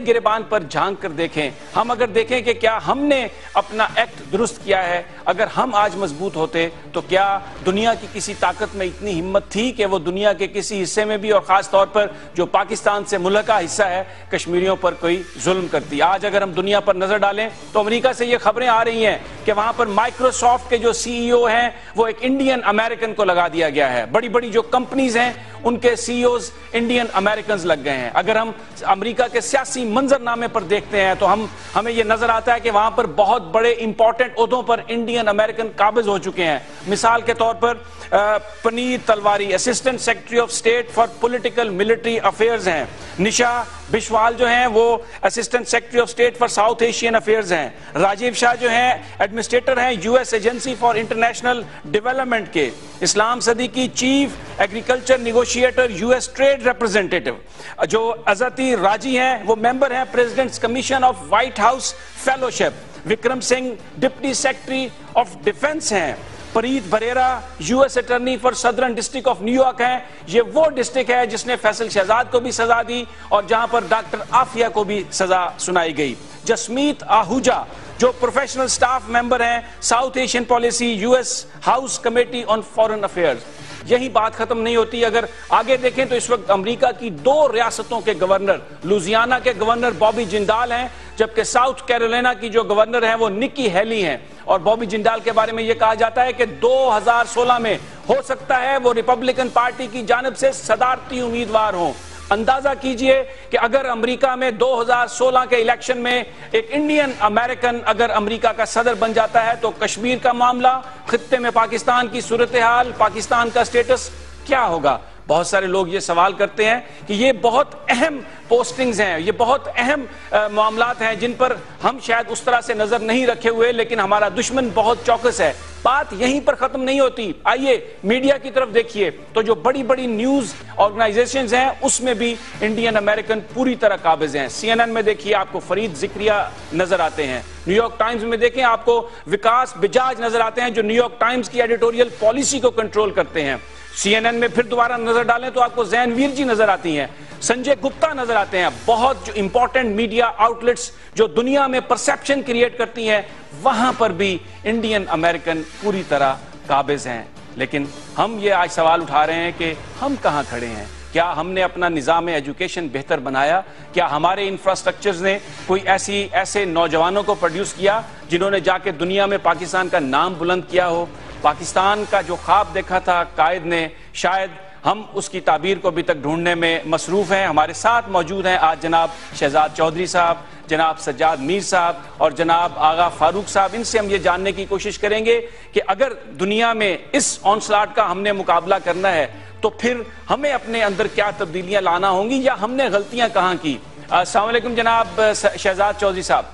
گریبان پر جھانک کر دیکھیں. ہم اگر دیکھیں کہ کیا ہم نے اپنا ایکٹ درست کیا ہے, اگر ہم آج مضبوط ہوتے تو کیا دنیا کی کسی طاقت میں اتنی ہمت تھی کہ وہ دنیا کے کسی حصے میں بھی, اور خاص طور پر جو پاکستان سے ملحقہ حصہ ہے, کشمیریوں پر کوئی ظلم کرتی. آج اگر ہم دنیا پر نظر ڈالیں تو امریکہ سے یہ خبریں آ رہی ہیں کہ وہاں پر مائکروسافٹ کے جو سی ای او ہیں وہ ایک انڈین امریکن کو لگا دیا گیا ہے. بڑی بڑی جو کمپنیز ہیں ان کے سی ای اوز انڈین امریکنز لگ گئے ہیں. اگر ہم امریکہ کے سیاسی منظرنامے پر دیکھتے ہیں تو ہمیں یہ نظر آتا ہے کہ وہاں پر بہت بڑے امپورٹنٹ عہدوں پر انڈین امریکن قابض ہو چکے ہیں. مثال کے طور پر Puneet Talwari assistant secretary of state for political military affairs ہیں. نشا بشوال جو ہیں وہ assistant secretary of state for South Asian affairs ہیں. راجیو شاہ جو ہیں ایڈمنسٹریٹر ہیں U S agency for international development کے. Islam Siddiqui chief agriculture negotiator U S trade representative. جو عزتی راجی ہیں وہ ممبر ہیں president's commission of White House fellowship. Vikram Singh deputy secretary of defence ہیں. Preet Bharara U S attorney for southern district of New York ہیں. یہ وہ ڈسٹرکٹ ہے جس نے فیصل شہزاد کو بھی سزا دی اور جہاں پر ڈاکٹر عافیہ کو بھی سزا سنائی گئی. جسمیت آہوجا جو پروفیشنل سٹاف ممبر ہیں south Asian policy U S house committee on foreign affairs. یہی بات ختم نہیں ہوتی. اگر آگے دیکھیں تو اس وقت امریکہ کی 2 ریاستوں کے گورنر, لوزیانہ کے گورنر بابی جندال ہیں جبکہ ساؤتھ کیرولینا کی جو گورنر ہیں وہ نکی ہیلی ہیں. اور بابی جندال کے بارے میں یہ کہا جاتا ہے کہ 2016 میں ہو سکتا ہے وہ ریپبلکن پارٹی کی جانب سے صدارتی امیدوار ہوں. اندازہ کیجئے کہ اگر امریکہ میں 2016 کے الیکشن میں ایک انڈین امریکن اگر امریکہ کا صدر بن جاتا ہے تو کشمیر کا معاملہ, خطے میں پاکستان کی صورتحال, پاکستان کا سٹیٹس کیا ہوگا؟ بہت سارے لوگ یہ سوال کرتے ہیں کہ یہ بہت اہم پوسٹنگز ہیں, یہ بہت اہم معاملات ہیں جن پر ہم شاید اس طرح سے نظر نہیں رکھے ہوئے, لیکن ہمارا دشمن بہت چوکس ہے. بات یہیں پر ختم نہیں ہوتی. آئیے میڈیا کی طرف دیکھیے تو جو بڑی بڑی نیوز آرگنائزیشنز ہیں اس میں بھی انڈین امریکن پوری طرح قابض ہیں. سی این این میں دیکھیے آپ کو فرید ذکریہ نظر آتے ہیں. نیو یارک ٹائمز میں دیکھیں آپ کو وکاس بجاج نظر آتے ہیں جو نیو یارک ٹائمز کی ایڈیٹوریل پالیسی کو کنٹرول کرتے ہیں. سی این این میں پھر دوبارہ نظر ڈالیں تو آپ کو زین ویر جی نظر آتی ہیں, سنجے گپتا نظر آتے ہیں. بہت جو امپورٹنٹ میڈیا آؤٹلیٹس جو دنیا میں پرسیپشن کریٹ کرتی ہیں وہاں پر بھی انڈین امریکن پوری طرح قابض ہیں. لیکن ہم یہ آج سوال اٹھا رہے ہیں کہ ہم کہاں کھڑے ہیں؟ کیا ہم نے اپنا نظام ایجوکیشن بہتر بنایا؟ کیا ہمارے انفراسٹرکچرز نے کوئی ایسے نوجوانوں کو پروڈیوس کیا جنہوں نے جا کے دنیا میں پاکستان کا نام بلند کیا ہو؟ پاکستان کا جو خواب دیکھا تھا قائد نے, شاید ہم اس کی تعبیر کو ابھی تک ڈھونڈنے میں مصروف ہیں. ہمارے ساتھ موجود ہیں آج جناب شہزاد چودھری صاحب, جناب سجاد میر صاحب اور جناب آغا فاروق صاحب. ان سے ہم یہ جاننے کی کوشش کریں گے کہ اگر دنیا میں اس آنسلاٹ کا ہم نے مقابلہ کرنا ہے تو پھر ہمیں اپنے اندر کیا تبدیلیاں لانا ہوں گی یا ہم نے غلطیاں کہاں کی. السلام علیکم جناب شہزاد چودھری صاحب.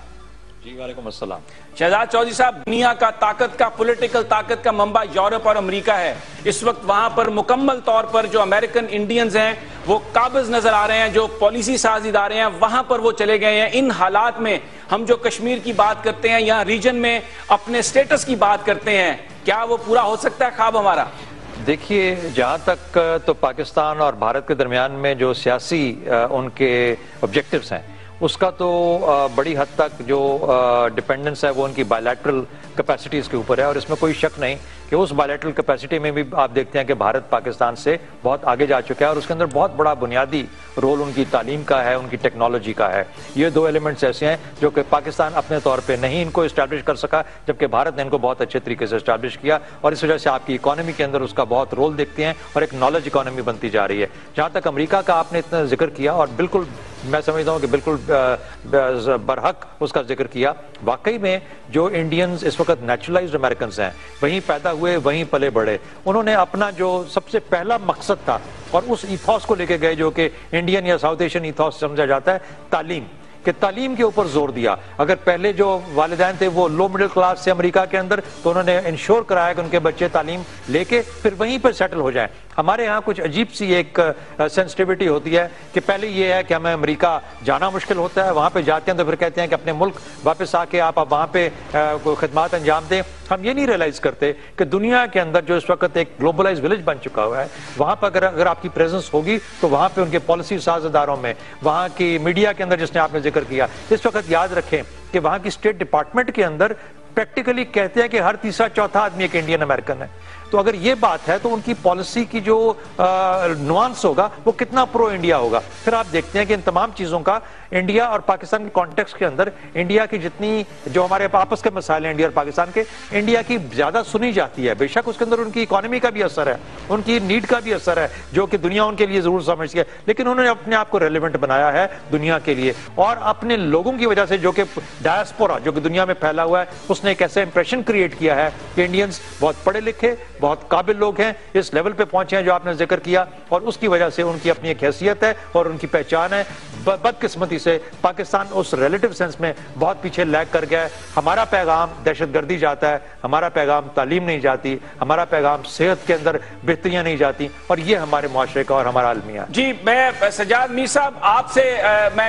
جی وعلیکم السلام. شہزاد چودھری صاحب, دنیا کا طاقت کا پولیٹیکل طاقت کا منبع یورپ اور امریکہ ہے. اس وقت وہاں پر مکمل طور پر جو امریکن انڈینز ہیں وہ قابض نظر آ رہے ہیں, جو پالیسی ساز ادارے ہیں وہاں پر وہ چلے گئے ہیں. ان حالات میں ہم جو کشمیر کی بات کرتے ہیں, یہاں ریجن میں اپنے سٹیٹس کی بات کرتے ہیں, کیا وہ پورا ہو سکتا ہے خواب ہمارا؟ دیکھیے, جہاں تک تو پاکستان اور بھارت کے درمیان میں جو سیاسی ان کے آبجیکٹیوز ہیں اس کا تو بڑی حد تک جو ڈیپینڈنس ہے وہ ان کی بائیلیٹرل کیپیسٹیز کے اوپر ہے, اور اس میں کوئی شک نہیں کہ اس بائیلیٹرل کیپیسٹی میں بھی آپ دیکھتے ہیں کہ بھارت پاکستان سے بہت آگے جا چکا ہے, اور اس کے اندر بہت بڑا بنیادی رول ان کی تعلیم کا ہے, ان کی ٹیکنالوجی کا ہے. یہ 2 ایلیمنٹس ایسے ہیں جو کہ پاکستان اپنے طور پہ نہیں ان کو اسٹیبلش کر سکا, جبکہ بھارت نے ان کو بہت اچھے طریقے سے اسٹیبلش کیا, اور اس وجہ سے آپ کی اکانومی کے اندر اس کا بہت رول دیکھتے ہیں اور ایک نالج اکانومی بنتی جا رہی ہے. جہاں تک امریکہ کا آپ نے اتنا ذکر کیا, اور بالکل میں سمجھتا ہوں کہ بالکل برحق اس کا ذکر کیا, واقعی میں جو انڈینز اس وقت نیچرلائزڈ امریکنز ہیں, وہیں پیدا ہوئے وہیں پلے بڑھے, انہوں نے اپنا جو سب سے پہلا مقصد تھا اور اس ایتھوس کو لے کے گئے جو کہ انڈین یا ساؤتھ ایشین ایتھوس سمجھا جاتا ہے, تعلیم, کہ تعلیم کے اوپر زور دیا. اگر پہلے جو والدین تھے وہ لو مڈل کلاس سے امریکہ کے اندر, تو انہوں نے انشور کرایا کہ ان کے بچے تعلیم لے کے پھر وہیں پر سیٹل ہو جائیں. ہمارے ہاں کچھ عجیب سی ایک سینسٹیوٹی ہوتی ہے کہ پہلے یہ ہے کہ ہمیں امریکہ جانا مشکل ہوتا ہے، وہاں پہ جاتے ہیں تو پھر کہتے ہیں کہ اپنے ملک واپس آ کے آپ وہاں پہ خدمات انجام دیں۔ ہم یہ نہیں ریلائز کرتے کہ دنیا کے اندر جو اس وقت ایک گلوبلائز ولیج بن چکا ہوا ہے، وہاں پر اگر آپ کی پریزنس ہوگی تو وہاں پہ ان کے پالیسی ساز اداروں میں، وہاں کی میڈیا کے اندر جس نے آپ نے ذکر کیا، اس وقت یاد رکھیں کہ وہاں کی اسٹیٹ ڈپارٹمنٹ کے اندر پریکٹیکلی کہتے ہیں کہ ہر تیسرا چوتھا آدمی ایک انڈین امریکن ہے۔ تو اگر یہ بات ہے تو ان کی پالیسی کی جو نوانس ہوگا وہ کتنا پرو انڈیا ہوگا۔ پھر آپ دیکھتے ہیں کہ ان تمام چیزوں کا انڈیا اور پاکستان کے کانٹیکس کے اندر انڈیا کی جتنی جو ہمارے آپس کے مسائل ہیں انڈیا اور پاکستان کے، انڈیا کی زیادہ سنی جاتی ہے۔ بے شک اس کے اندر ان کی اکانومی کا بھی اثر ہے، ان کی نیڈ کا بھی اثر ہے جو کہ دنیا ان کے لیے ضرور سمجھتی ہے، لیکن انہوں نے اپنے آپ کو ریلیونٹ بنایا ہے دنیا کے لیے، اور اپنے لوگوں کی وجہ سے جو کہ ڈائسپورا جو کہ دنیا میں پھیلا ہوا ہے، اس نے ایک ایسا امپریشن کریٹ کیا ہے کہ انڈینز بہت پڑھے لکھے، بہت قابل لوگ ہیں، اس لیول پہ پہنچے ہیں جو آپ نے ذکر کیا، اور اس کی وجہ سے ان کی اپنی ایک حیثیت ہے اور ان کی پہچان ہے۔ بدقسمتی سے پاکستان اس ریلیٹو سینس میں بہت پیچھے لیگ کر گیا ہے۔ ہمارا پیغام دہشت گردی جاتا ہے، ہمارا پیغام تعلیم نہیں جاتی، ہمارا پیغام صحت کے اندر بہتریاں نہیں جاتی، اور یہ ہمارے معاشرے کا اور ہمارا المیہ ہے۔ جی، میں سجاد میر صاحب آپ سے میں